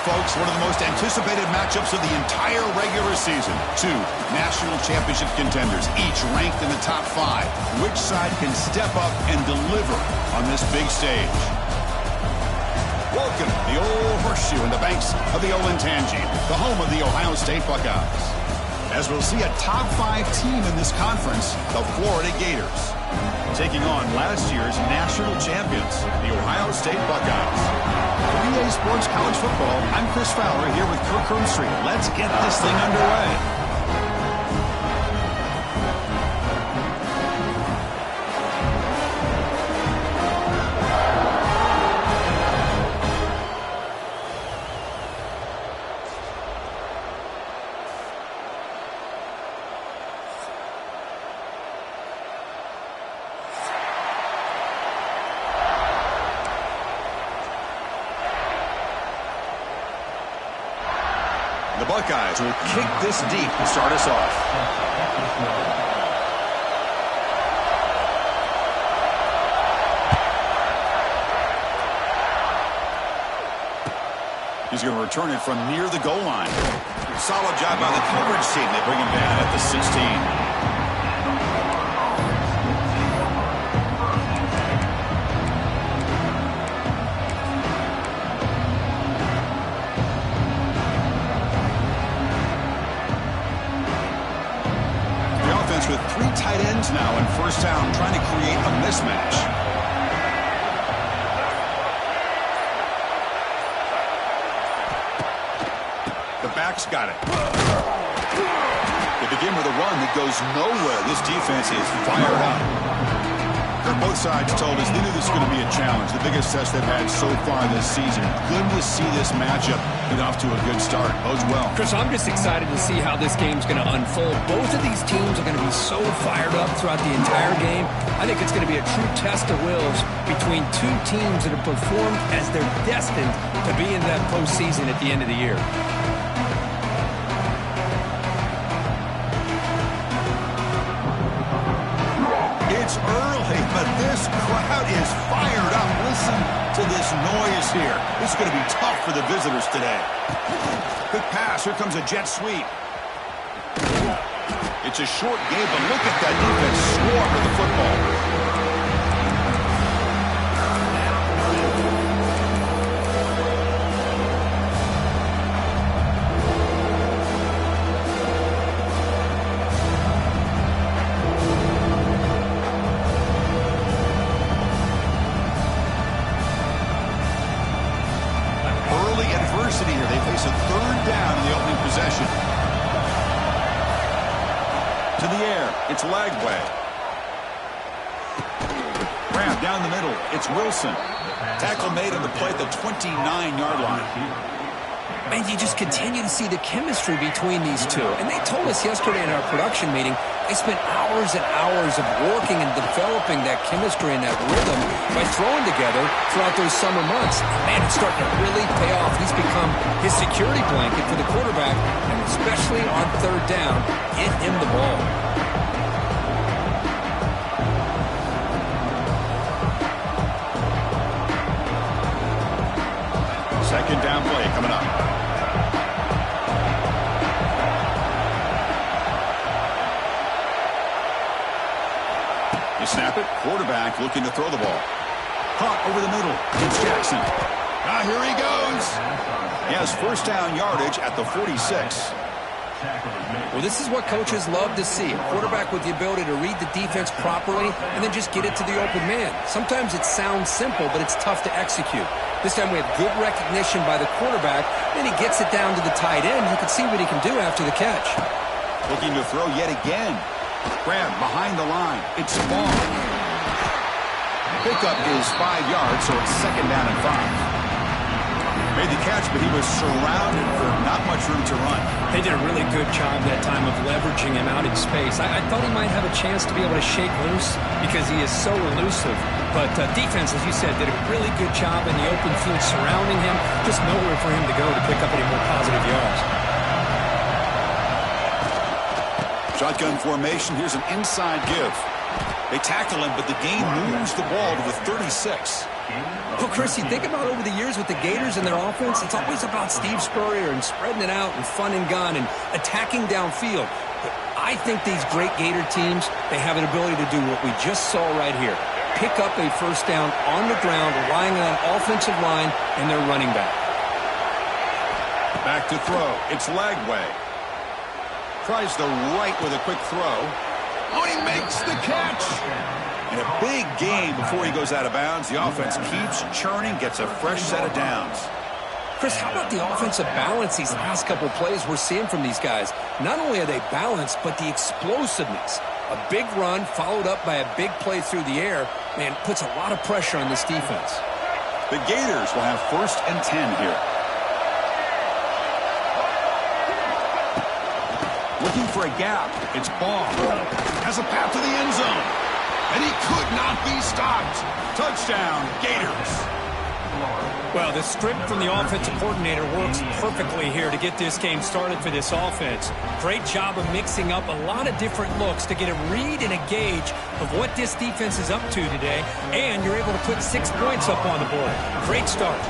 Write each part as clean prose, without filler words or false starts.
folks, one of the most anticipated matchups of the entire regular season. Two national championship contenders, each ranked in the top 5. Which side can step up and deliver on this big stage? Welcome to the old horseshoe in the banks of the old Ncaa, the home of the Ohio State Buckeyes. As we'll see a top 5 team in this conference, the Florida Gators, taking on last year's national champions, the Ohio State Buckeyes. For EA Sports College Football, I'm Chris Fowler here with Kirk Herbstreit. Let's get this thing underway. The Buckeyes will kick this deep to start us off. He's going to return it from near the goal line. Solid job by the coverage team. They bring him down at the 16. With 3 tight ends now in first down, trying to create a mismatch. The back's got it. They begin with a run that goes nowhere. This defense is fired up. Both sides told us they knew this was going to be a challenge, the biggest test they've had so far this season. Good to see this matchup get off to a good start. Bodes well. Chris, I'm just excited to see how this game's going to unfold. Both of these teams are going to be so fired up throughout the entire game. I think it's going to be a true test of wills between two teams that have performed as they're destined to be in that postseason at the end of the year. It's early, but this crowd is fired up. Listen to this noise here. This is going to be tough for the visitors today. Quick pass. Here comes a jet sweep. It's a short game, but look at that defense swarm with the football. Here. They face a third down in the opening possession. To the air. It's Lagway. Grab down the middle. It's Wilson. Tackle made on the play at the 29-yard line. And you just continue to see the chemistry between these two. And they told us yesterday in our production meeting, they spent hours and hours of working and developing that chemistry and that rhythm by throwing together throughout those summer months. Man, it's starting to really pay off. He's become his security blanket for the quarterback, and especially on third down, get him the ball. Second down play coming up. You snap it. Quarterback looking to throw the ball. Caught over the middle. It's Jackson. Here he goes. He has first down yardage at the 46. Well, this is what coaches love to see. A quarterback with the ability to read the defense properly and then just get it to the open man. Sometimes it sounds simple, but it's tough to execute. This time we have good recognition by the quarterback. Then he gets it down to the tight end. You can see what he can do after the catch. Looking to throw yet again. Grab behind the line. It's Ball. Pickup is 5 yards, so it's second down and 5. Made the catch, but he was surrounded for not much room to run. They did a really good job that time of leveraging him out in space. I thought he might have a chance to be able to shake loose because he is so elusive. But defense, as you said, did a really good job in the open field surrounding him. Just nowhere for him to go to pick up any more positive yards. Shotgun formation. Here's an inside give. They tackle him, but the game moves the ball to the 36. Cook Chris, you think about over the years with the Gators and their offense, it's always about Steve Spurrier and spreading it out and fun and gun and attacking downfield. But I think these great Gator teams, they have an ability to do what we just saw right here. Pick up a first down on the ground, relying on an offensive line and their running back. Back to throw. It's Lagway. Tries the right with a quick throw. Oh, he makes the catch. And a big gain before he goes out of bounds. The offense keeps churning, gets a fresh set of downs. Chris, how about the offensive balance these last couple of plays we're seeing from these guys? Not only are they balanced, but the explosiveness. A big run followed up by a big play through the air, man, puts a lot of pressure on this defense. The Gators will have 1st and 10 here. Looking for a gap. It's Ball. Has a path to the end zone. And he could not be stopped. Touchdown, Gators. Well, the script from the offensive coordinator works perfectly here to get this game started for this offense. Great job of mixing up a lot of different looks to get a read and a gauge of what this defense is up to today, and you're able to put 6 points up on the board. Great start.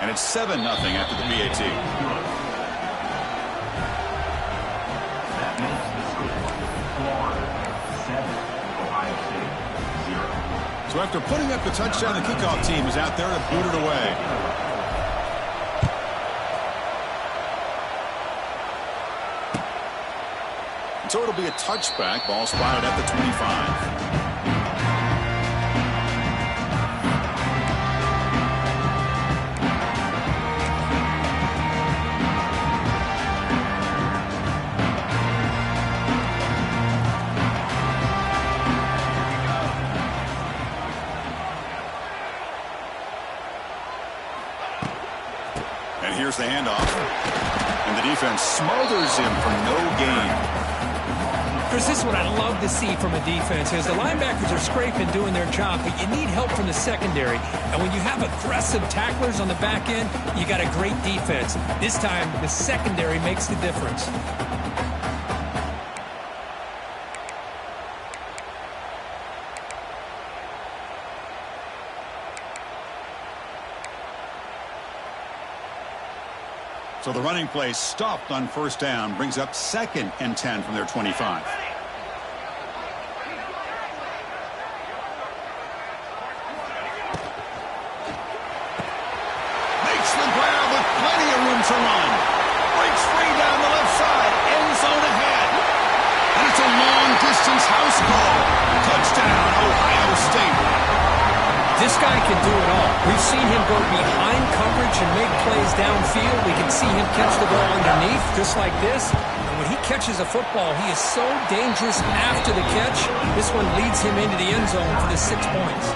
And it's 7-0 after the PAT. So after putting up the touchdown, the kickoff team is out there to boot it away. And so it'll be a touchback. Ball spotted at the 25. Here's the handoff. And the defense smothers him for no gain. Chris, this is what I love to see from a defense is the linebackers are scraping, doing their job, but you need help from the secondary. And when you have aggressive tacklers on the back end, you got a great defense. This time, the secondary makes the difference. So the running play stopped on 1st down, brings up 2nd and 10 from their 25. Makes the grab with plenty of room to run. Breaks free down the left side, end zone ahead. And it's a long-distance house call. Touchdown, Ohio State. This guy can do it all. We've seen him go behind coverage and make plays downfield. We can see him catch the ball underneath, just like this. And when he catches a football, he is so dangerous after the catch. This one leads him into the end zone for the 6 points.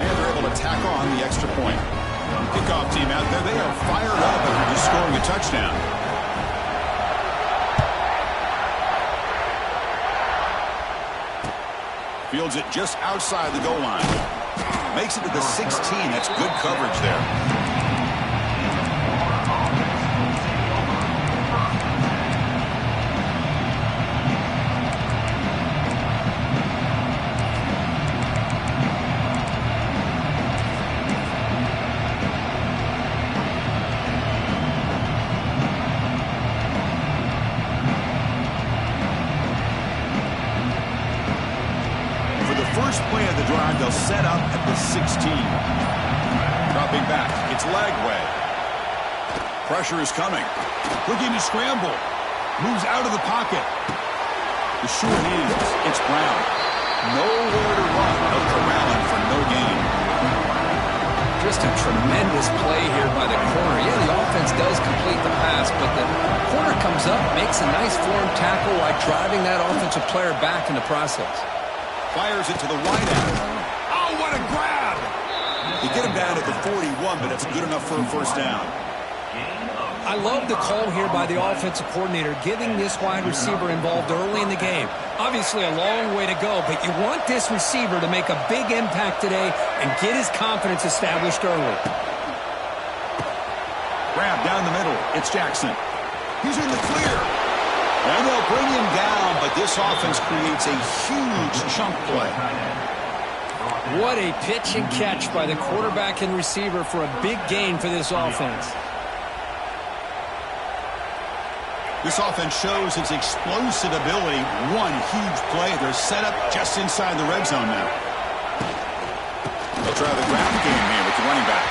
And they're able to tack on the extra point. Kickoff team out there, they are fired up after just scoring a touchdown. Fields it just outside the goal line. Makes it to the 16. That's good coverage there. They'll set up at the 16. Dropping back, it's Lagway. Pressure is coming. Looking to scramble. Moves out of the pocket. The short hands, it's Brown. Nowhere to run. They'll corral him for no gain. Just a tremendous play here by the corner. Yeah, the offense does complete the pass, but the corner comes up, makes a nice form tackle while driving that offensive player back in the process. Fires it to the wideout. Oh, what a grab! You get him down at the 41, but it's good enough for a first down. I love the call here by the offensive coordinator, getting this wide receiver involved early in the game. Obviously a long way to go, but you want this receiver to make a big impact today and get his confidence established early. Grab down the middle. It's Jackson. He's in the clear. And they'll bring him down, but this offense creates a huge chunk play. What a pitch and catch by the quarterback and receiver for a big gain for this offense. This offense shows its explosive ability. One huge play. They're set up just inside the red zone now. They'll try the ground game here with the running back.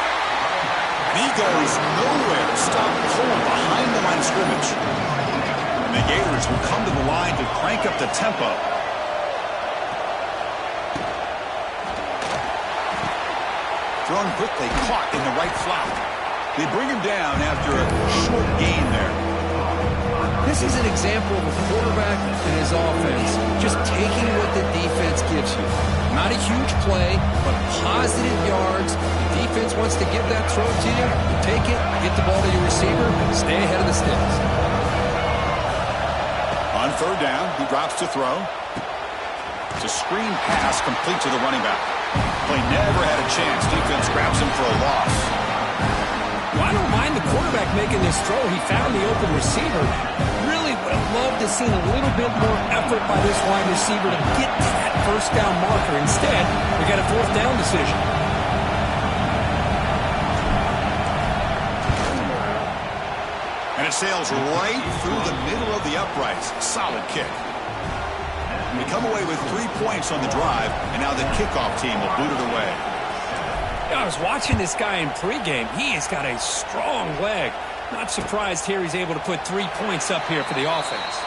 And he goes nowhere. Stop cold behind the line of scrimmage. And the Gators will come to the line to crank up the tempo. Thrown quickly, caught in the right flat. They bring him down after a short gain there. This is an example of a quarterback and his offense just taking what the defense gives you. Not a huge play, but positive yards. The defense wants to give that throw to you. You take it, get the ball to your receiver, stay ahead of the sticks. On third down, he drops to throw. It's a screen pass complete to the running back. Play never had a chance. Defense grabs him for a loss. Well, I don't mind the quarterback making this throw. He found the open receiver. Really would have loved to see a little bit more effort by this wide receiver to get to that first down marker. Instead, we got a fourth down decision. And it sails right through the middle of the uprights. Solid kick. We come away with 3 points on the drive, and now the kickoff team will boot it away. I was watching this guy in pregame. He has got a strong leg. Not surprised here he's able to put 3 points up here for the offense.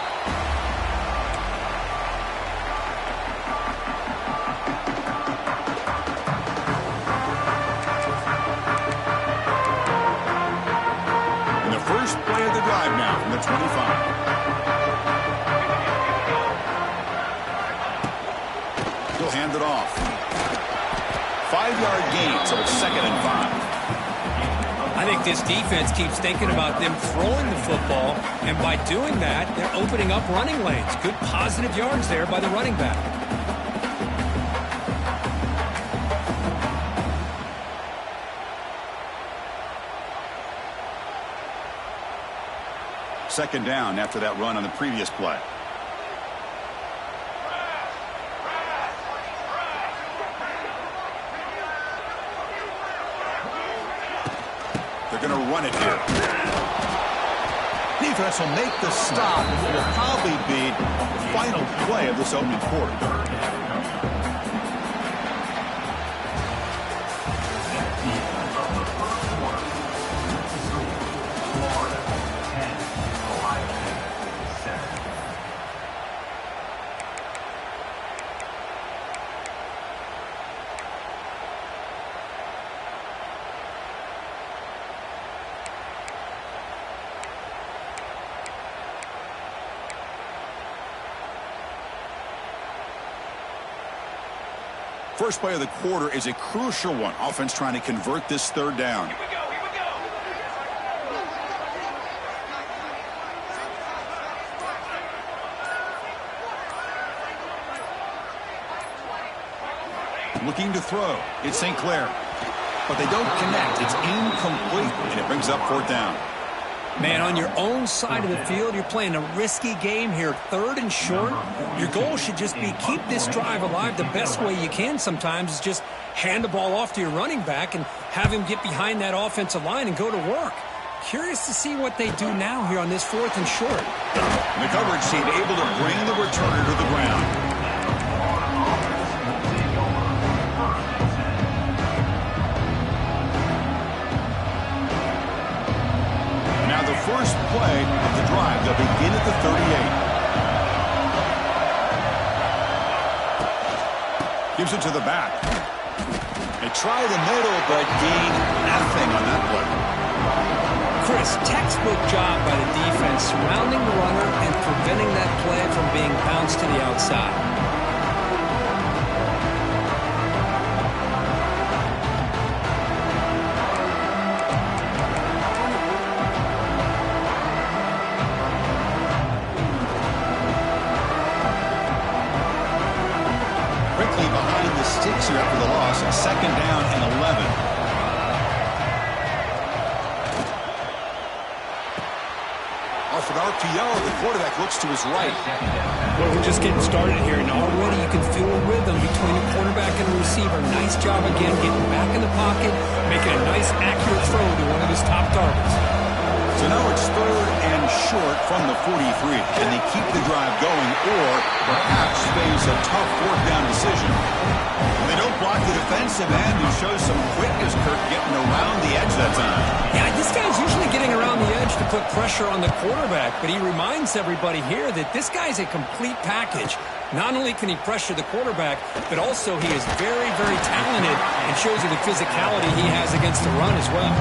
And the first play of the drive now from the 25. He'll hand it off. 5-yard gain, so it's 2nd and 5. I think this defense keeps thinking about them throwing the football, and by doing that, they're opening up running lanes. Good positive yards there by the running back. Second down after that run on the previous play. They're going to run it here. Defense will make the stop. It will probably be the final play of this opening quarter. First play of the quarter is a crucial one. Offense trying to convert this third down. Here we go, here we go. Looking to throw. It's St. Clair. But they don't connect. It's incomplete, and it brings up fourth down. Man, on your own side of the field, you're playing a risky game here, 3rd and short. Your goal should just be keep this drive alive the best way you can sometimes is just hand the ball off to your running back and have him get behind that offensive line and go to work. Curious to see what they do now here on this 4th and short. And the coverage team able to bring the returner to the ground. First play of the drive. They'll begin at the 38. Gives it to the back. They try the middle, but gain nothing on that play. Chris, textbook job by the defense surrounding the runner and preventing that play from being bounced to the outside. Here after the loss, 2nd down and 11. Off it RPO. The quarterback looks to his right. Well, we're just getting started here, and already you can feel a rhythm between the quarterback and the receiver. Nice job again getting back in the pocket, making a nice, accurate throw to one of his top targets. So now it's 3rd and short from the 43. And they keep the drive going or perhaps face a tough 4th down decision. Well, they don't block the defensive end, who shows some quickness, Kirk, getting around the edge that time. Yeah, this guy's usually getting around the edge to put pressure on the quarterback, but he reminds everybody here that this guy's a complete package. Not only can he pressure the quarterback, but also he is very, very talented and shows you the physicality he has against the run as well.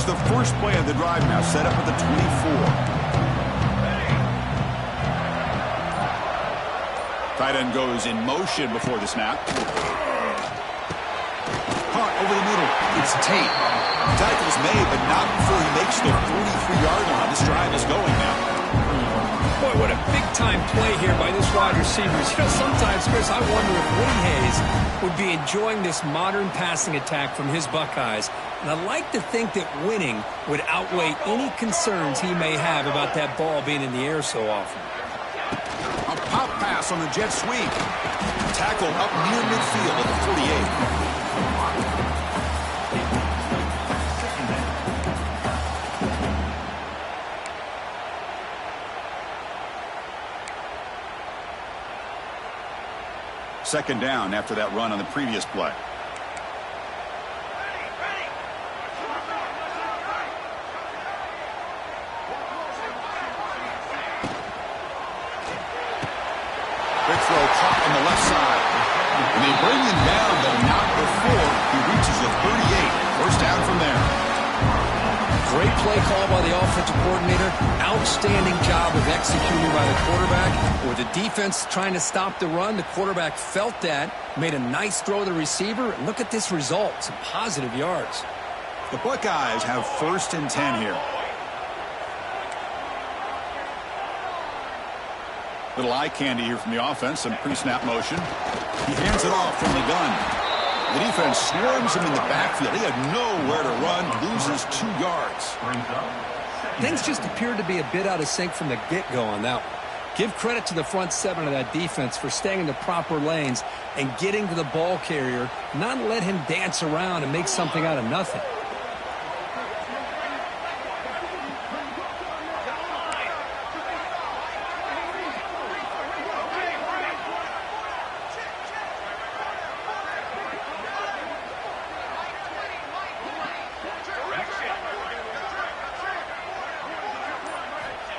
The first play of the drive now set up at the 24. Tight end goes in motion before the snap. Caught over the middle. It's Tate. Tackle's made, but not before he makes the 43-yard line. This drive is going now. Boy, what a big-time play here by this wide receiver. You know, sometimes, Chris, I wonder if Woody Hayes would be enjoying this modern passing attack from his Buckeyes. And I like to think that winning would outweigh any concerns he may have about that ball being in the air so often. A pop pass on the jet sweep. Tackle up near midfield at the 48. Second down after that run on the previous play. Big throw caught on the left side. And they bring him down, but not before he reaches the 38. First down from there. Great play call by the offensive coordinator. Outstanding job of executing by the quarterback. With the defense trying to stop the run, the quarterback felt that, made a nice throw to the receiver. And look at this result, some positive yards. The Buckeyes have 1st and 10 here. Little eye candy here from the offense, some pre-snap motion. He hands it off from the gun. The defense swarms him in the backfield. He had nowhere to run, loses 2 yards. Things just appeared to be a bit out of sync from the get-go on that one. Give credit to the front 7 of that defense for staying in the proper lanes and getting to the ball carrier, not let him dance around and make something out of nothing.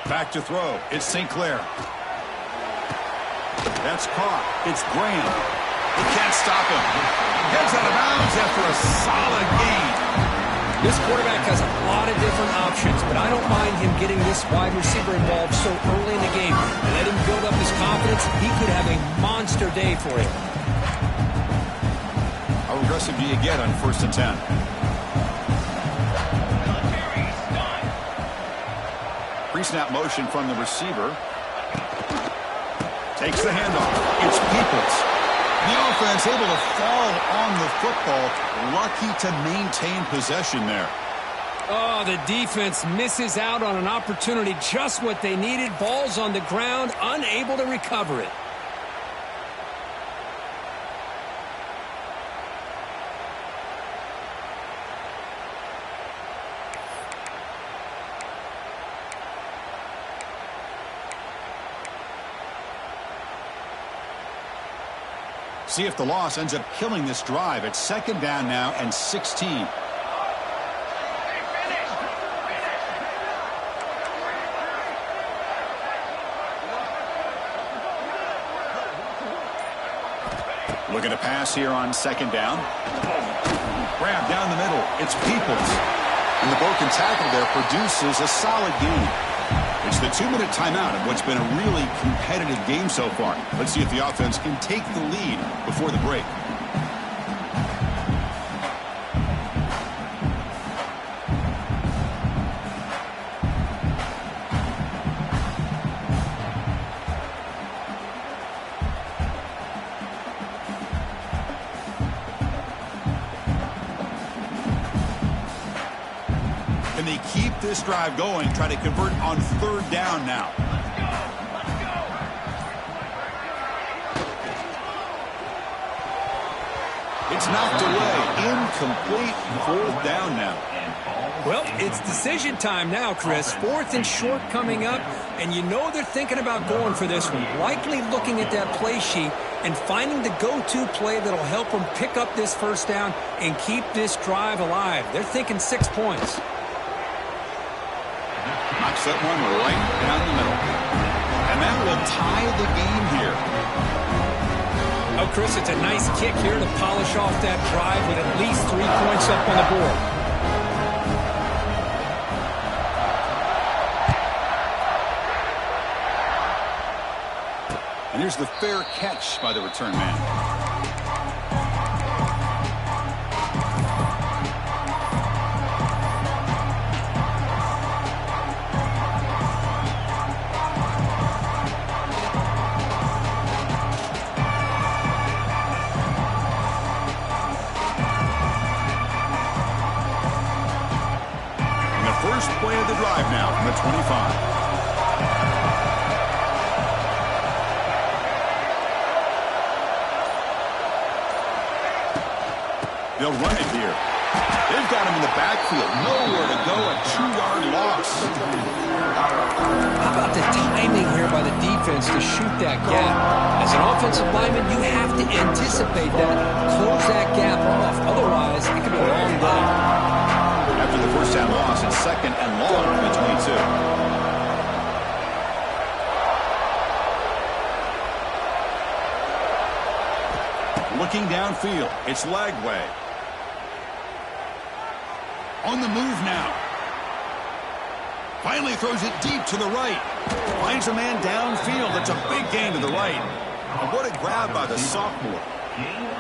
Back to throw. It's St. Clair. That's caught. It's Graham. He can't stop him. Heads out of bounds after a solid gain. This quarterback has a lot of different options, but I don't mind him getting this wide receiver involved so early in the game. Let him build up his confidence. He could have a monster day for him. How aggressive do you get on 1st and 10? Pre-snap motion from the receiver. Takes the handoff. It's Peoples. The offense able to fall on the football. Lucky to maintain possession there. Oh, the defense misses out on an opportunity. Just what they needed. Ball's on the ground, unable to recover it. See if the loss ends up killing this drive. It's 2nd down now and 16. Looking to pass here on 2nd down. Grab down the middle. It's Peoples. And the broken tackle there produces a solid gain. It's the 2-minute timeout of what's been a really competitive game so far. Let's see if the offense can take the lead before the break. Can they keep this drive going, try to convert on third down now? It's knocked away. Incomplete. Fourth down now. Well, it's decision time now, Chris. Fourth and short coming up, and you know they're thinking about going for this one. Likely looking at that play sheet and finding the go-to play that'll help them pick up this first down and keep this drive alive. They're thinking 6 points. Knocks that one right down the middle. And that will tie the game here. Oh, Chris, it's a nice kick here to polish off that drive with at least 3 points up on the board. And here's the fair catch by the return man. First play of the drive now from the 25. They'll run it here. They've got him in the backfield. Nowhere to go. A 2-yard loss. How about the timing here by the defense to shoot that gap? As an offensive lineman, you have to anticipate that, close that gap off. Otherwise, it could be a long day. After the first down loss, it's second and long between two. Looking downfield, it's Lagway. On the move now. Finally throws it deep to the right. Finds a man downfield. That's a big gain to the right. And what a grab by the sophomore.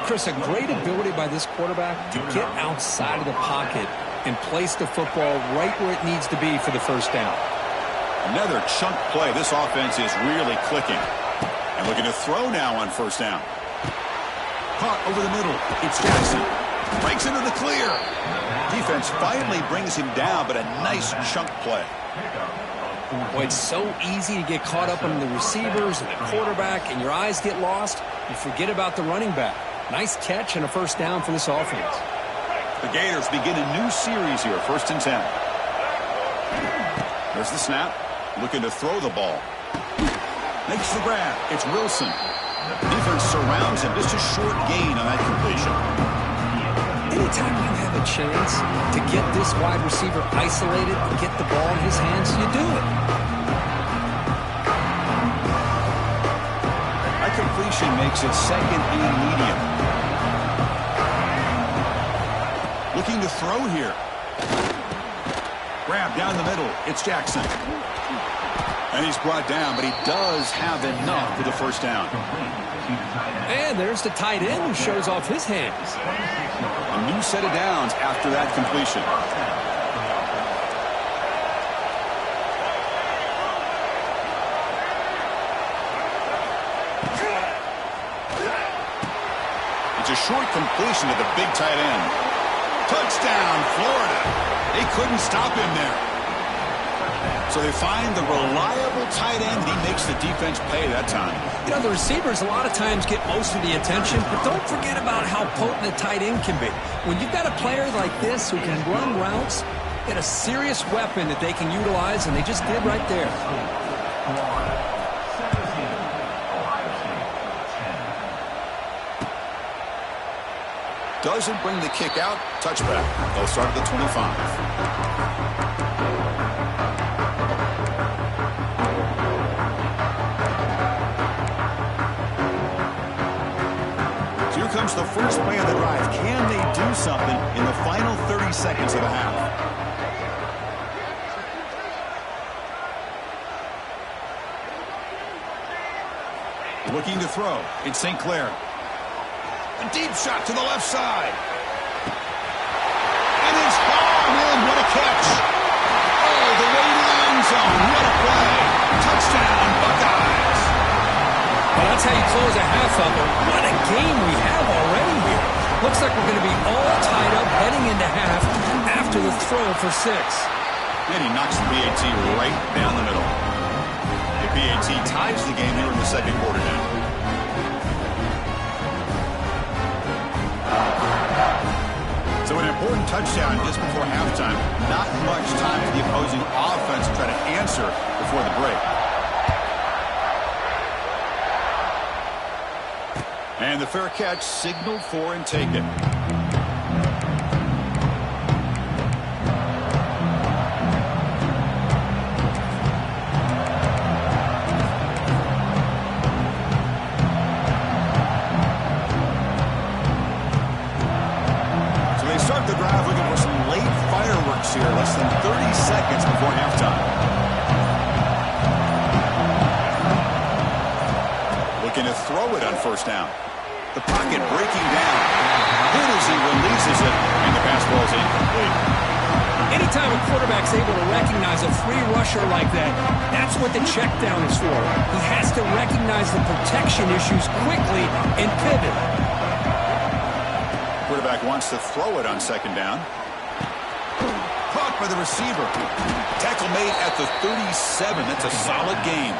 Chris, a great ability by this quarterback to get outside of the pocket and place the football right where it needs to be for the first down. Another chunk play. This offense is really clicking. And looking to throw now on first down. Caught over the middle. It's Jackson. Breaks into the clear. Defense finally brings him down, but a nice chunk play. Boy, it's so easy to get caught up on the receivers and the quarterback, and your eyes get lost. You forget about the running back. Nice catch and a first down for this offense. The Gators begin a new series here, 1st and 10. There's the snap. Looking to throw the ball. Makes the grab. It's Wilson. Defense surrounds him. Just a short gain on that completion. Anytime you have a chance to get this wide receiver isolated and get the ball in his hands, you do it. That completion makes it second and medium. Looking to throw here. Grab down the middle. It's Jackson. And he's brought down, but he does have enough for the first down. And there's the tight end who shows off his hands. A new set of downs after that completion. It's a short completion to the big tight end. Touchdown, Florida. They couldn't stop him there. So they find the reliable tight end, and he makes the defense pay that time. You know, the receivers a lot of times get most of the attention, but don't forget about how potent a tight end can be. When you've got a player like this who can run routes, get a serious weapon that they can utilize, and they just did right there. Doesn't bring the kick out. Touchback. They'll start at the 25. Comes the first play of the drive. Can they do something in the final 30 seconds of the half? Looking to throw. It's St. Clair. A deep shot to the left side. And it's hauled in. What a catch. Oh, the way to the end zone. What a play. Touchdown, Buckeyes. Well, that's how you close a half up. What a game we have already here. Looks like we're going to be all tied up heading into half after the throw for 6. And he knocks the PAT right down the middle. The PAT ties the game here in the second quarter now. So an important touchdown just before halftime. Not much time for the opposing offense to try to answer before the break. And the fair catch signaled for and taken. Here, less than 30 seconds before halftime. Looking to throw it on first down. The pocket breaking down. Good as he releases it, and the pass ball is incomplete. Anytime a quarterback's able to recognize a free rusher like that, that's what the check down is for. He has to recognize the protection issues quickly and pivot. Quarterback wants to throw it on second down. Caught by the receiver. Tackle made at the 37. That's a solid game.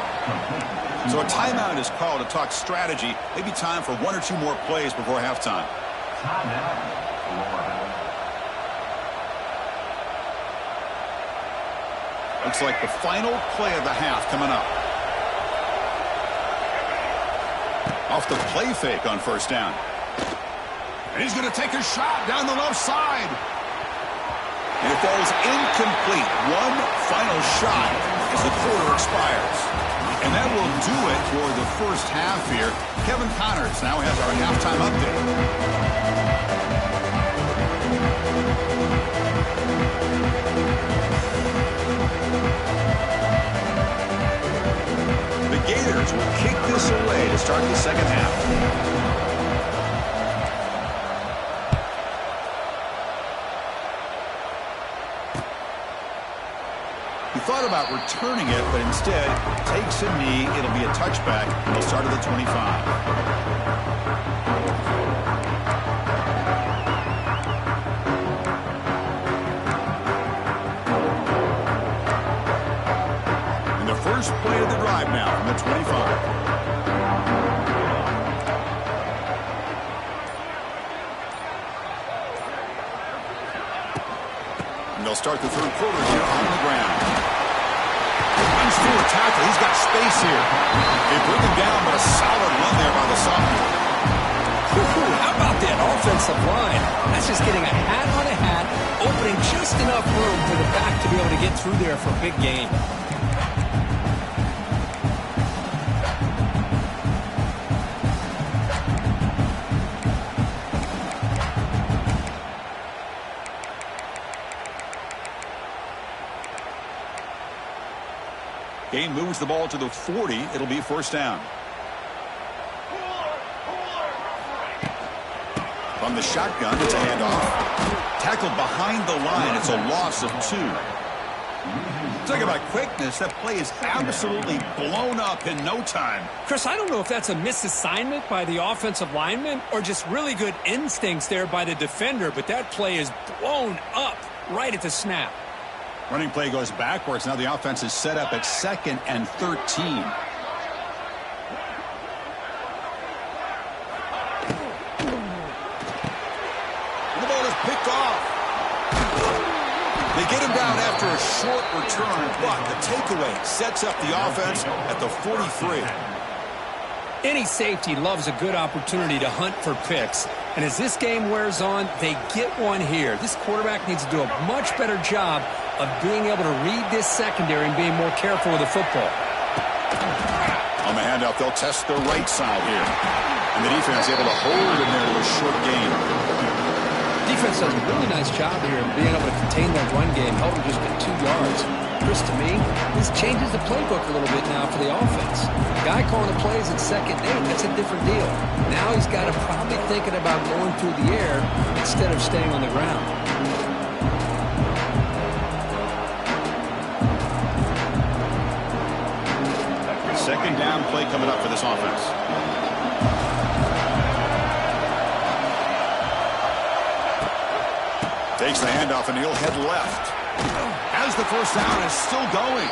So a timeout is called to talk strategy. Maybe time for one or two more plays before halftime. Looks like the final play of the half coming up. Off the play fake on first down. And he's going to take a shot down the left side. And it falls incomplete. One final shot as the quarter expires. And that will do it for the first half here. Kevin Connors now has our halftime update. The Gators will kick this away to start the second half. Thought about returning it, but instead takes a knee. It'll be a touchback. He'll start at the 25. And the first play of the drive now from the 25. And they'll start the third quarter here on the ground. Runs through a tackle. He's got space here. They bring him down, but a solid run there by the sophomore. How about that offensive line? That's just getting a hat on a hat, opening just enough room for the back to be able to get through there for a big gain. Gain moves the ball to the 40. It'll be first down. From the shotgun, it's a handoff. Tackled behind the line. It's a loss of 2. Talk about quickness. That play is absolutely blown up in no time. Chris, I don't know if that's a misassignment by the offensive lineman or just really good instincts there by the defender, but that play is blown up right at the snap. Running play goes backwards. Now the offense is set up at 2nd and 13. The ball is picked off. They get him down after a short return, but the takeaway sets up the offense at the 43. Any safety loves a good opportunity to hunt for picks. And as this game wears on, they get one here. This quarterback needs to do a much better job of being able to read this secondary and being more careful with the football. On the handoff, they'll test the right side here. And the defense able to hold him there to a short gain. Defense does a really nice job here of being able to contain that run game, held him just at 2 yards. Chris, to me, this changes the playbook a little bit now for the offense. The guy calling the plays at 2nd and 8, that's a different deal. Now he's got to probably thinking about going through the air instead of staying on the ground. Second down play coming up for this offense. Takes the handoff and he'll head left. Has the first down and is still going.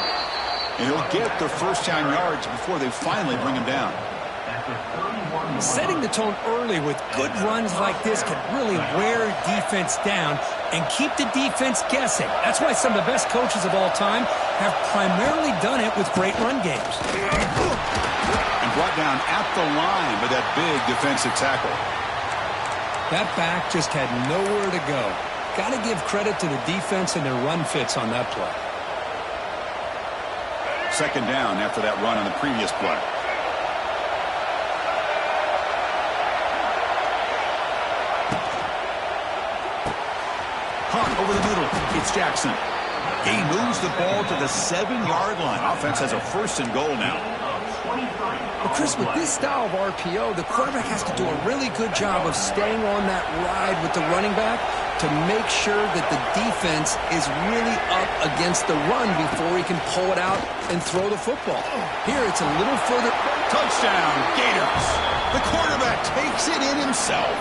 And he'll get the first down yards before they finally bring him down. Setting the tone early with good runs like this can really wear defense down and keep the defense guessing. That's why some of the best coaches of all time have primarily done it with great run games. And brought down at the line by that big defensive tackle. That back just had nowhere to go. Got to give credit to the defense and their run fits on that play. Second down after that run on the previous play. Hunt over the middle. It's Jackson. He moves the ball to the 7-yard line. Offense has a first and goal now. Well, Chris, with this style of RPO, the quarterback has to do a really good job of staying on that ride with the running back to make sure that the defense is really up against the run before he can pull it out and throw the football. Here, it's a little further. Touchdown, Gators. The quarterback takes it in himself.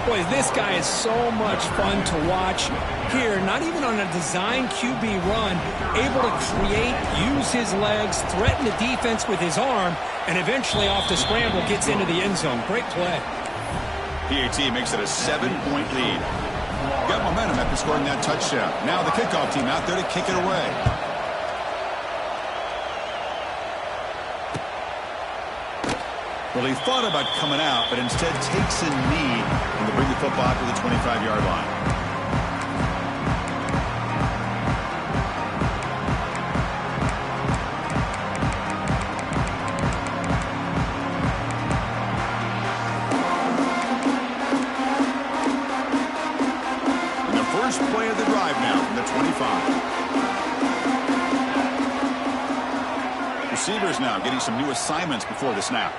Boy, this guy is so much fun to watch. Here, not even on a design QB run, able to create, use his legs, threaten the defense with his arm, and eventually off the scramble gets into the end zone. Great play. PAT makes it a 7-point lead. Got momentum after scoring that touchdown. Now the kickoff team out there to kick it away. Well, he thought about coming out, but instead takes a knee and to bring the football to the 25-yard line. And the first play of the drive now from the 25. Receivers now getting some new assignments before the snap.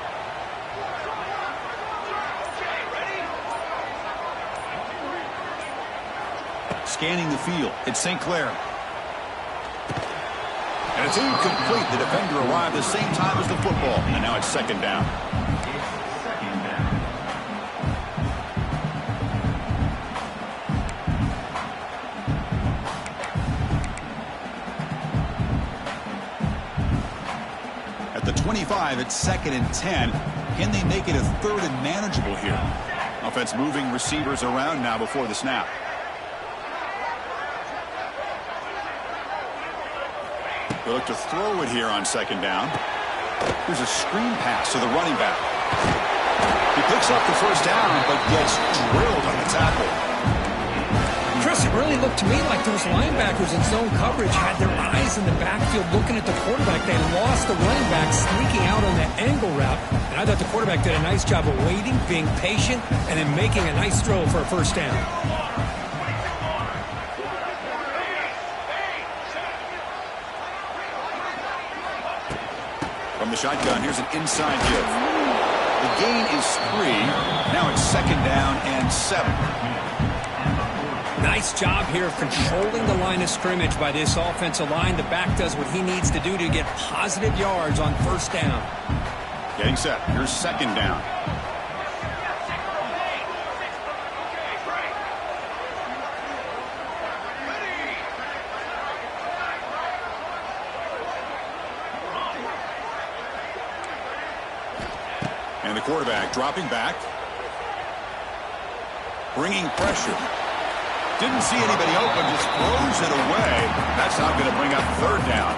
Scanning the field. It's St. Clair. And it's incomplete. The defender arrived the same time as the football. And now it's second down. At the 25, it's second and 10. Can they make it a third and manageable here? Offense moving receivers around now before the snap. They look to throw it here on second down. Here's a screen pass to the running back. He picks up the first down, but gets drilled on the tackle. Chris, it really looked to me like those linebackers in zone coverage had their eyes in the backfield looking at the quarterback. They lost the running back sneaking out on the angle route. And I thought the quarterback did a nice job of waiting, being patient, and then making a nice throw for a first down. From the shotgun, here's an inside give. The gain is 3. Now it's second down and 7. Nice job here of controlling the line of scrimmage by this offensive line. The back does what he needs to do to get positive yards on first down. Getting set. Here's second down. And the quarterback dropping back. Bringing pressure. Didn't see anybody open, just throws it away. That's not going to bring up third down.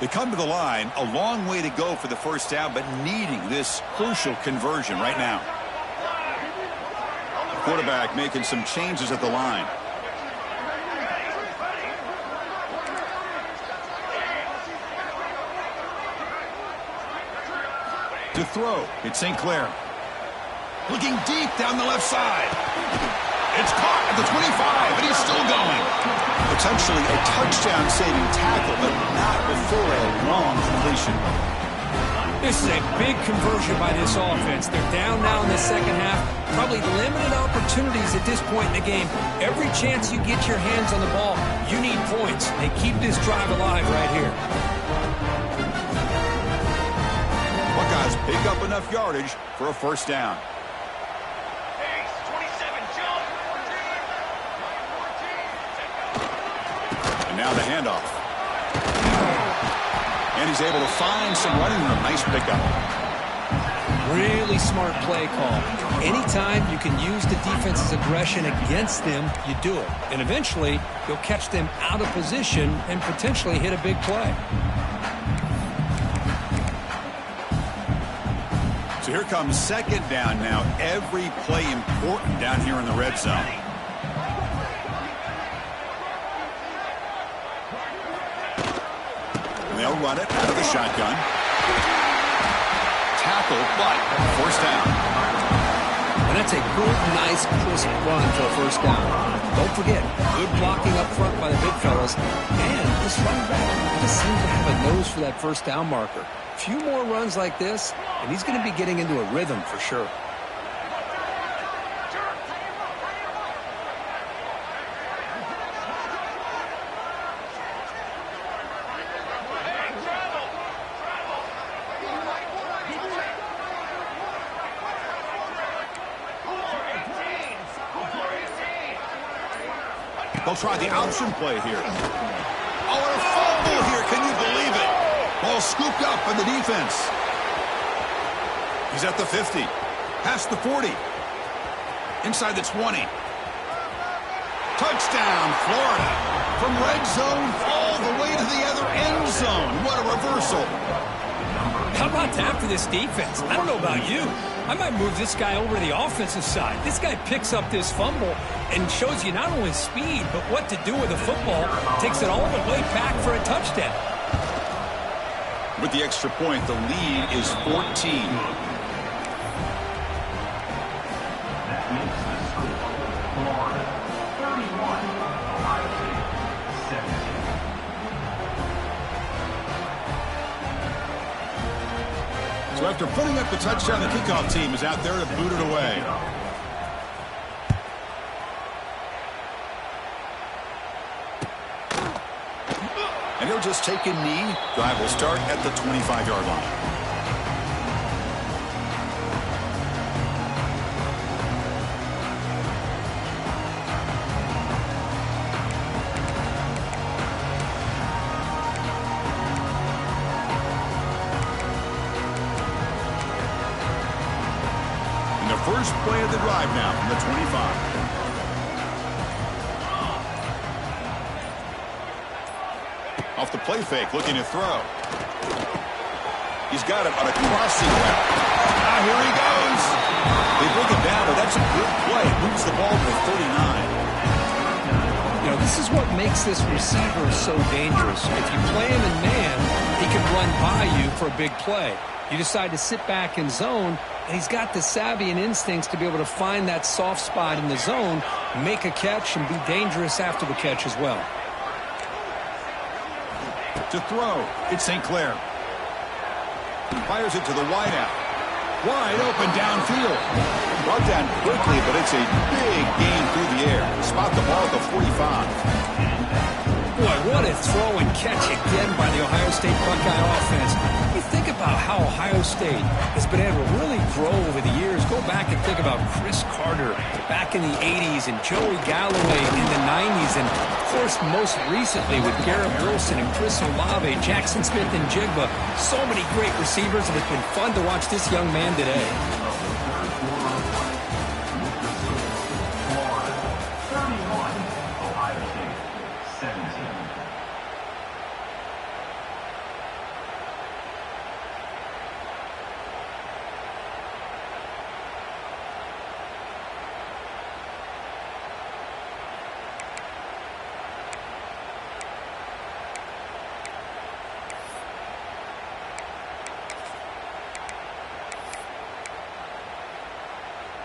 They come to the line, a long way to go for the first down, but needing this crucial conversion right now. Quarterback making some changes at the line. To throw, it's St. Clair. Looking deep down the left side. It's caught at the 25, and he's still going. Potentially a touchdown-saving tackle, but not before a long completion. This is a big conversion by this offense. They're down now in the second half. Probably limited opportunities at this point in the game. Every chance you get your hands on the ball, you need points. They keep this drive alive right here. Buckeyes pick up enough yardage for a first down. And now the handoff. And he's able to find some running room. Nice pickup. Really smart play call. Anytime you can use the defense's aggression against them, you do it. And eventually, you'll catch them out of position and potentially hit a big play. So here comes second down now. Every play important down here in the red zone. And they'll run it out of the shotgun. Tackle, but first down. And that's a good, nice, crisp run for a first down. Don't forget, good blocking up front by the big fellas. And this running back just seems to have a nose for that first down marker. A few more runs like this, and he's going to be getting into a rhythm for sure. They'll try the option play here. Oh, and a fumble here. Can you believe it? Ball scooped up by the defense. He's at the 50. Past the 40. Inside the 20. Touchdown, Florida. From red zone all the way to the other end zone. What a reversal. How about that for this defense? I don't know about you. I might move this guy over to the offensive side. This guy picks up this fumble and shows you not only speed, but what to do with the football. Takes it all the way back for a touchdown. With the extra point, the lead is 14. So after putting up the touchdown, the kickoff team is out there to boot it away. And he'll just take a knee. Drive will start at the 25-yard line. And the first play of the drive now from the 25. Off the play fake, looking to throw. He's got it on a crossing route. Ah, here he goes. They bring it down, but that's a good play. Moves the ball to the 39. You know, this is what makes this receiver so dangerous. If you play him in man, he can run by you for a big play. You decide to sit back in zone, and he's got the savvy and instincts to be able to find that soft spot in the zone, make a catch, and be dangerous after the catch as well. To throw, it's St. Clair. Fires it to the wideout. Wide open downfield. Brought down quickly, but it's a big gain through the air. Spot the ball at the 45. Boy, what a throw and catch again by the Ohio State Buckeye offense. You think about how Ohio State has been able to really grow over the years. Go back and think about Chris Carter back in the 80s and Joey Galloway in the 90s. And, of course, most recently with Garrett Wilson and Chris Olave, Jackson Smith and Jigba. So many great receivers, and it's been fun to watch this young man today.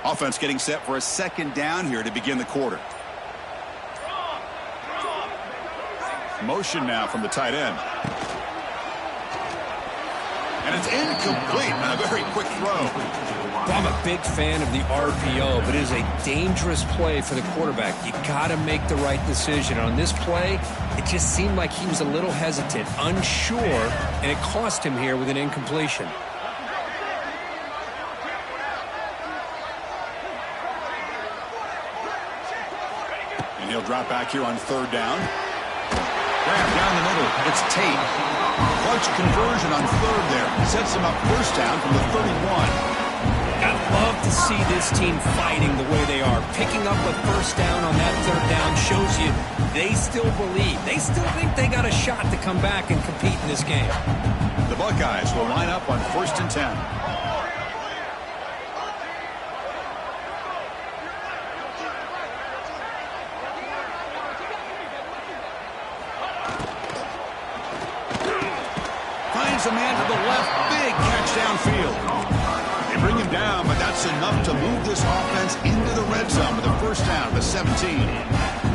Offense getting set for a second down here to begin the quarter. Motion now from the tight end. And it's incomplete on a very quick throw. I'm a big fan of the RPO, but it is a dangerous play for the quarterback. You got to make the right decision. On this play, it just seemed like he was a little hesitant, unsure, and it cost him here with an incompletion. And he'll drop back here on third down. Grab down the middle. It's Tate. Clutch conversion on third there. Sets him up first down from the 31. I love to see this team fighting the way they are. Picking up a first down on that third down shows you they still believe. They still think they got a shot to come back and compete in this game. The Buckeyes will line up on 1st and 10. Finds a man to the left. Big catch downfield. Bring him down, but that's enough to move this offense into the red zone with a first down to 17.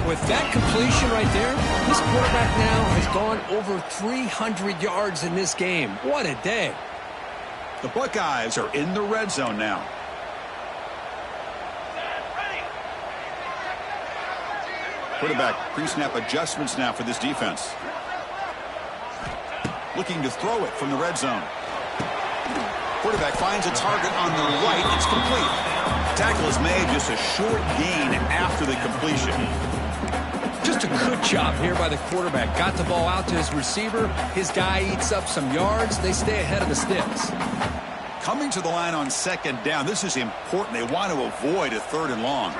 With that completion right there, this quarterback now has gone over 300 yards in this game. What a day. The Buckeyes are in the red zone now. Quarterback pre-snap adjustments now for this defense. Looking to throw it from the red zone. Quarterback finds a target on the right. It's complete. Tackle is made, just a short gain after the completion. Just a good job here by the quarterback. Got the ball out to his receiver. His guy eats up some yards. They stay ahead of the sticks. Coming to the line on second down. This is important. They want to avoid a third and long.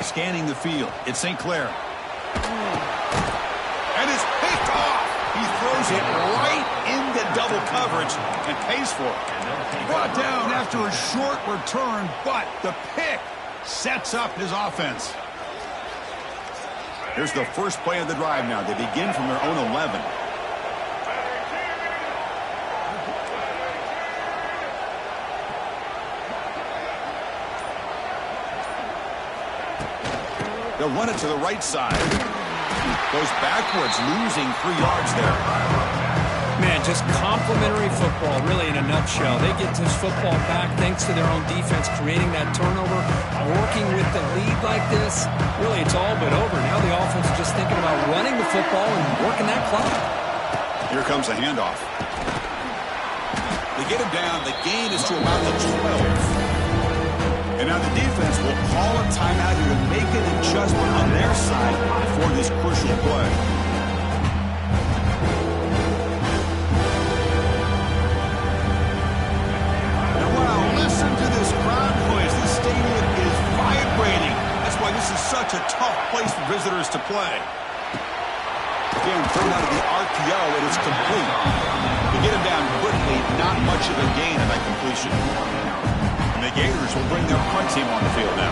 Scanning the field. It's St. Clair. And it's picked off. He throws it right into double coverage and pays for it. Brought down after a short return, but the pick sets up his offense. Here's the first play of the drive now. They begin from their own 11. They'll run it to the right side. Goes backwards, losing 3 yards there. Man, just complimentary football, really, in a nutshell. They get this football back thanks to their own defense, creating that turnover, working with the lead like this. Really, it's all but over. Now the offense is just thinking about running the football and working that clock. Here comes a handoff. They get him down. The gain is to about the 12. And now the defense will call a timeout here to make an adjustment on their side for this crucial play. Now, wow, listen to this crowd noise. This stadium is vibrating. That's why this is such a tough place for visitors to play. Again, thrown out of the RPO, and it's complete. To get him down quickly, not much of a gain on that completion. The Gators will bring their punt team on the field now.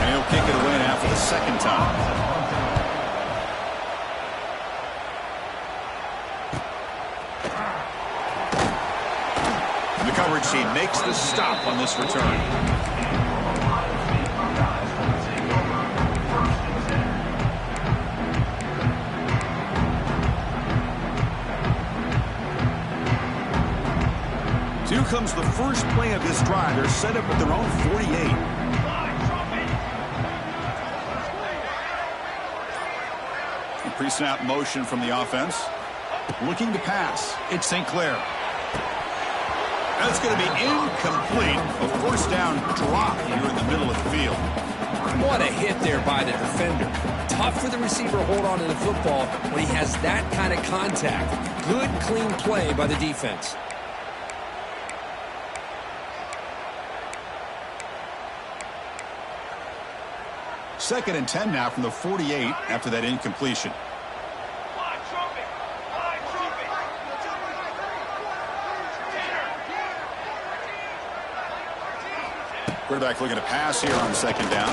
And he'll kick it away now for the second time. And the coverage team makes the stop on this return. Here comes the first play of this drive. They're set up at their own 48. A pre-snap motion from the offense. Looking to pass. It's St. Clair. That's going to be incomplete. A first down drop here in the middle of the field. What a hit there by the defender. Tough for the receiver to hold on to the football when he has that kind of contact. Good, clean play by the defense. Second and 10 now from the 48 after that incompletion. Quarterback looking to pass here on second down.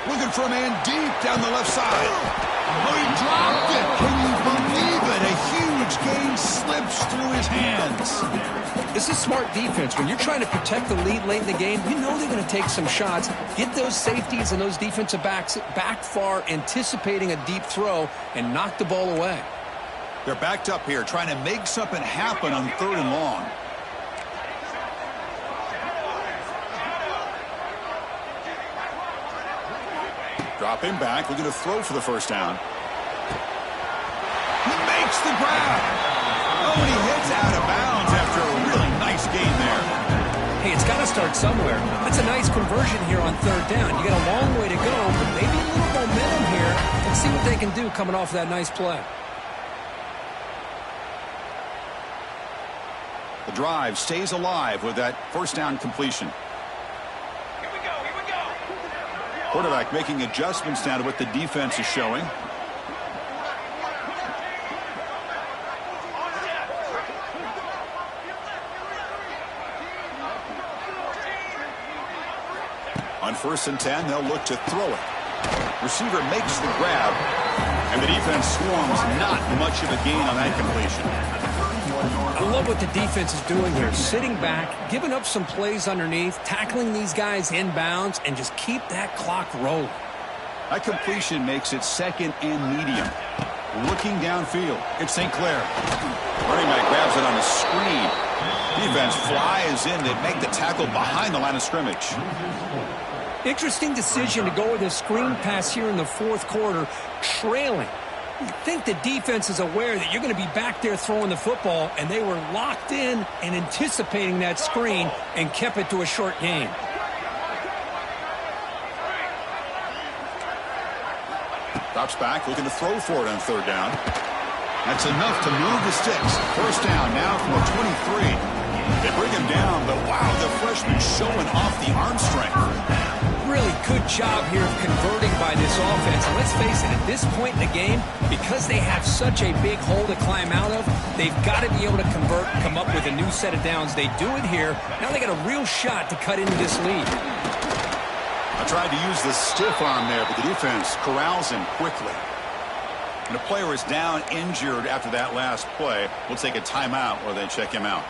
Looking for a man deep down the left side. Oh, he dropped it. Can you believe it? A huge gain slips through his hands. This is smart defense. When you're trying to protect the lead late in the game, you know they're going to take some shots, get those safeties and those defensive backs back far, anticipating a deep throw, and knock the ball away. They're backed up here, trying to make something happen on 3rd and long. Drop him back, looking to throw for the first down. He makes the grab. Oh, and he hits out of bounds after a really nice gain there. Hey, it's got to start somewhere. That's a nice conversion here on 3rd down. You got a long way to go, but maybe a little momentum here. Let's see what they can do coming off that nice play. The drive stays alive with that first down completion. Quarterback making adjustments down to what the defense is showing. On 1st and 10, they'll look to throw it. Receiver makes the grab, and the defense swarms. Not much of a gain on that completion. I love what the defense is doing here. Sitting back, giving up some plays underneath, tackling these guys inbounds, and just keep that clock rolling. That completion makes it 2nd and medium. Looking downfield, it's St. Clair. Running back grabs it on the screen. Defense flies in to make the tackle behind the line of scrimmage. Interesting decision to go with a screen pass here in the 4th quarter, trailing. You think the defense is aware that you're going to be back there throwing the football, and they were locked in and anticipating that screen and kept it to a short game. Drops back, looking to throw for it on 3rd down. That's enough to move the sticks. First down now from the 23. They bring him down, but wow, the freshman showing off the arm strength. Really good job here of converting by this offense. And let's face it, at this point in the game, because they have such a big hole to climb out of, they've got to be able to convert, come up with a new set of downs. They do it here. Now they got a real shot to cut into this lead. I tried to use the stiff arm there, but the defense corrals him quickly. And a player is down injured after that last play. We'll take a timeout or they check him out.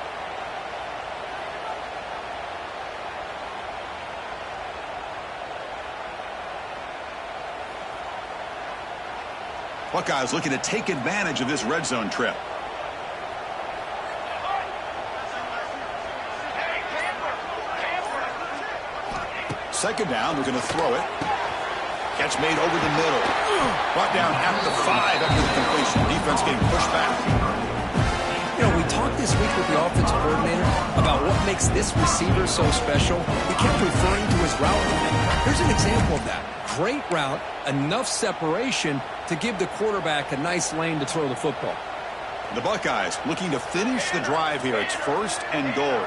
Buckeyes looking to take advantage of this red zone trip. Second down, we're going to throw it. Catch made over the middle. Brought down at the 5 after the completion. Defense getting pushed back. You know, we talked this week with the offensive coordinator about what makes this receiver so special. He kept referring to his route running. Here's an example of that. Great route, enough separation to give the quarterback a nice lane to throw the football. The Buckeyes looking to finish the drive here. It's 1st and goal.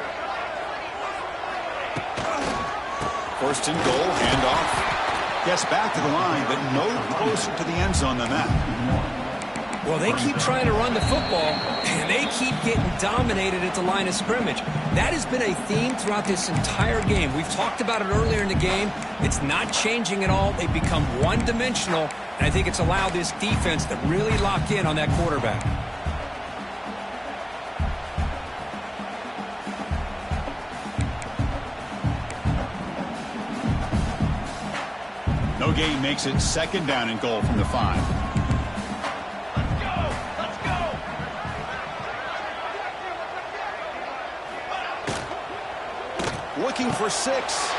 1st and goal, handoff. Gets back to the line, but no closer to the end zone than that. Well, they keep trying to run the football, and they keep getting dominated at the line of scrimmage. That has been a theme throughout this entire game. We've talked about it earlier in the game. It's not changing at all. They've become one-dimensional, and I think it's allowed this defense to really lock in on that quarterback. No gain makes it 2nd down and goal from the 5. Looking for 6.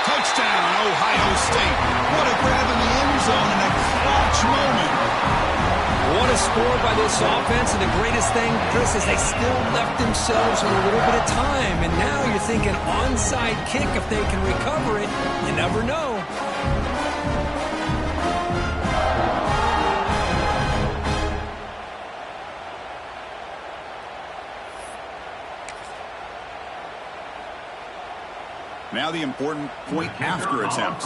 Touchdown, Ohio State. What a grab in the end zone in a clutch moment. What a score by this offense, and the greatest thing, Chris, is they still left themselves with a little bit of time, and now you're thinking onside kick if they can recover it. You never know. Now the important point after attempt.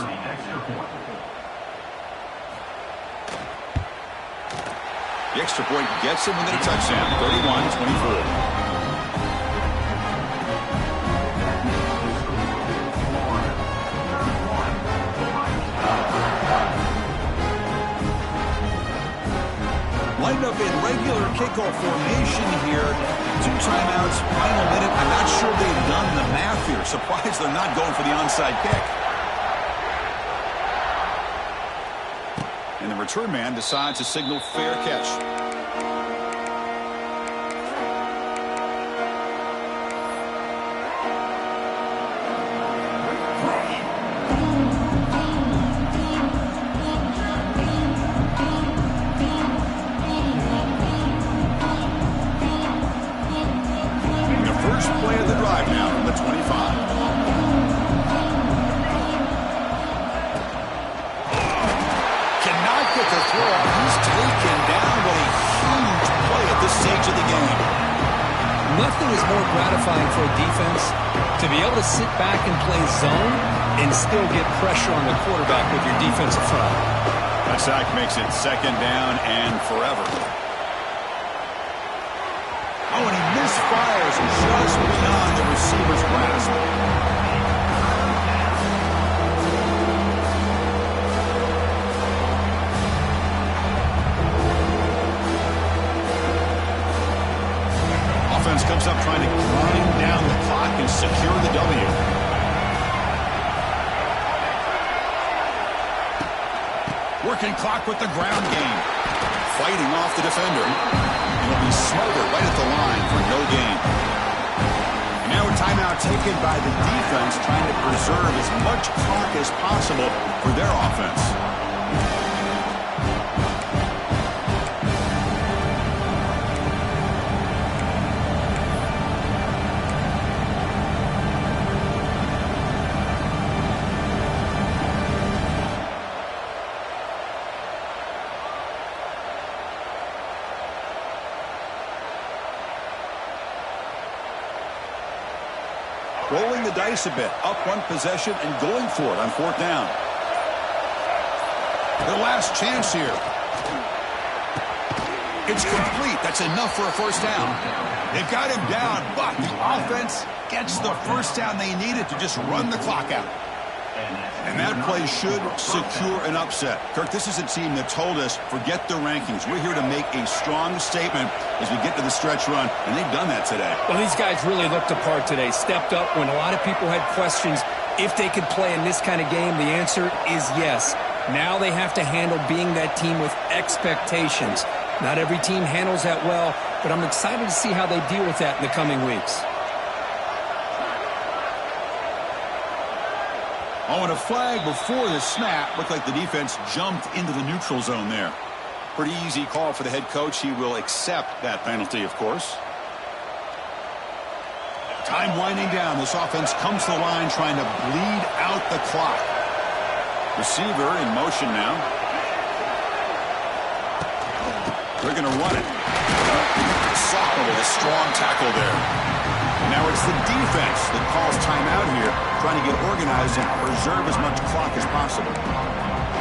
The extra point gets him within a touchdown, 31-24. Like ended up in regular kickoff formation here. 2 timeouts, final minute. I'm not sure they've done the math here. Surprised they're not going for the onside kick. And the return man decides to signal fair catch. Nothing is more gratifying for a defense to be able to sit back and play zone and still get pressure on the quarterback with your defensive front. That sack makes it 2nd down and forever. Oh, and he misfires just beyond the receiver's grasp. Offense comes up trying to grind down the clock and secure the W. Working clock with the ground game. Fighting off the defender. He'll be smothered right at the line for no gain. And now a timeout taken by the defense trying to preserve as much clock as possible for their offense. Rolling the dice a bit, up 1 possession and going for it on 4th down. Their last chance here. It's complete. That's enough for a 1st down. They've got him down, but the offense gets the 1st down they needed to just run the clock out. And that play should secure an upset. Kirk, this is a team that told us, forget the rankings. We're here to make a strong statement as we get to the stretch run, and they've done that today. Well, these guys really looked apart today, stepped up when a lot of people had questions if they could play in this kind of game. The answer is yes. Now they have to handle being that team with expectations. Not every team handles that well, but I'm excited to see how they deal with that in the coming weeks. Oh, and a flag before the snap. Looked like the defense jumped into the neutral zone there. Pretty easy call for the head coach. He will accept that penalty, of course. Time winding down. This offense comes to the line trying to bleed out the clock. Receiver in motion now. They're going to run it. Soccer with a strong tackle there. Now it's the defense that calls timeout here, trying to get organized and preserve as much clock as possible.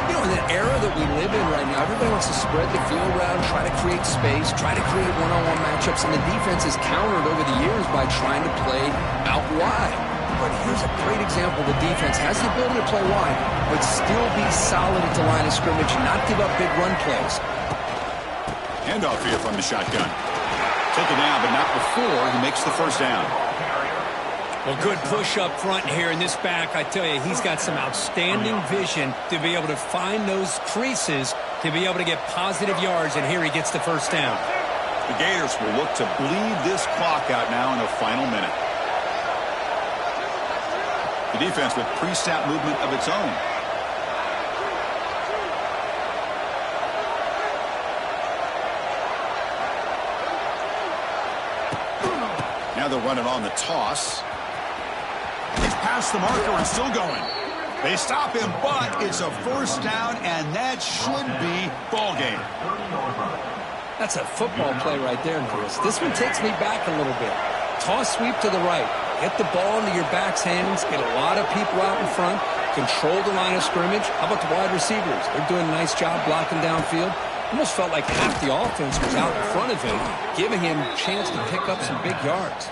You know, in the era that we live in right now, everybody wants to spread the field around, try to create space, try to create one-on-one matchups, and the defense has countered over the years by trying to play out wide. But here's a great example. The defense has the ability to play wide, but still be solid at the line of scrimmage, not give up big run plays. Handoff here from the shotgun. Taken down, but not before he makes the 1st down. Well, good push up front here in this back. I tell you, he's got some outstanding vision to be able to find those creases, to be able to get positive yards, and here he gets the 1st down. The Gators will look to bleed this clock out now in the final minute. The defense with pre-snap movement of its own. Now they'll run it on the toss. He's past the marker and still going. They stop him, but it's a 1st down, and that should be ball game. That's a football play right there, Chris. This one takes me back a little bit. Toss sweep to the right. Get the ball into your back's hands. Get a lot of people out in front. Control the line of scrimmage. How about the wide receivers? They're doing a nice job blocking downfield. Almost felt like half the offense was out in front of him, giving him a chance to pick up some big yards.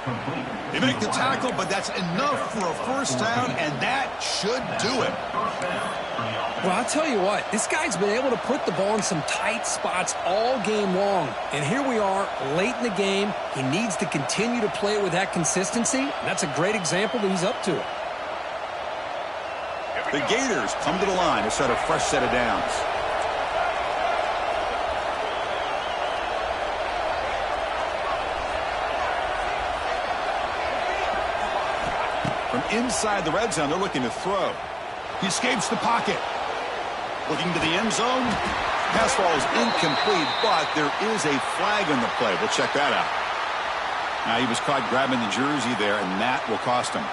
They make the tackle, but that's enough for a first down, and that should do it. Well, I'll tell you what, this guy's been able to put the ball in some tight spots all game long. And here we are, late in the game. He needs to continue to play with that consistency. And that's a great example that he's up to it. The Gators come to the line to set a fresh set of downs. From inside the red zone, they're looking to throw. He escapes the pocket. Looking to the end zone. Pass ball is incomplete, but there is a flag on the play. We'll check that out. Now, he was caught grabbing the jersey there, and that will cost him.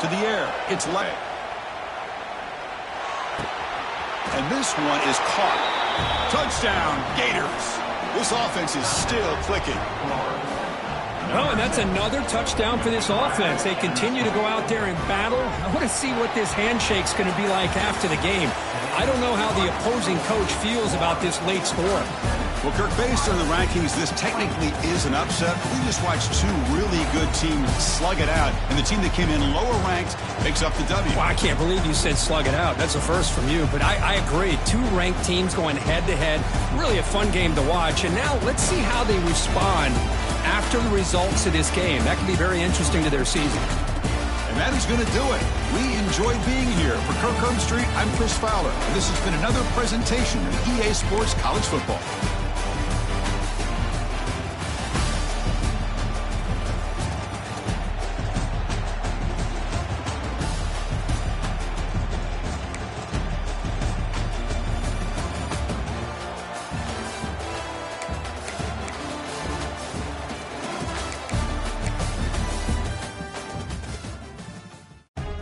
To the air. It's late. And this one is caught. Touchdown, Gators. This offense is still clicking. Oh, and that's another touchdown for this offense. They continue to go out there and battle. I want to see what this handshake's going to be like after the game. I don't know how the opposing coach feels about this late score. Well, Kirk, based on the rankings, this technically is an upset. We just watched two really good teams slug it out, and the team that came in lower ranked picks up the W. Well, I can't believe you said slug it out. That's a first from you, but I agree. Two ranked teams going head-to-head. Really a fun game to watch, and now let's see how they respond after the results of this game. That could be very interesting to their season. And that is going to do it. We enjoyed being here. For Kirk Street, I'm Chris Fowler, and this has been another presentation of EA Sports College Football.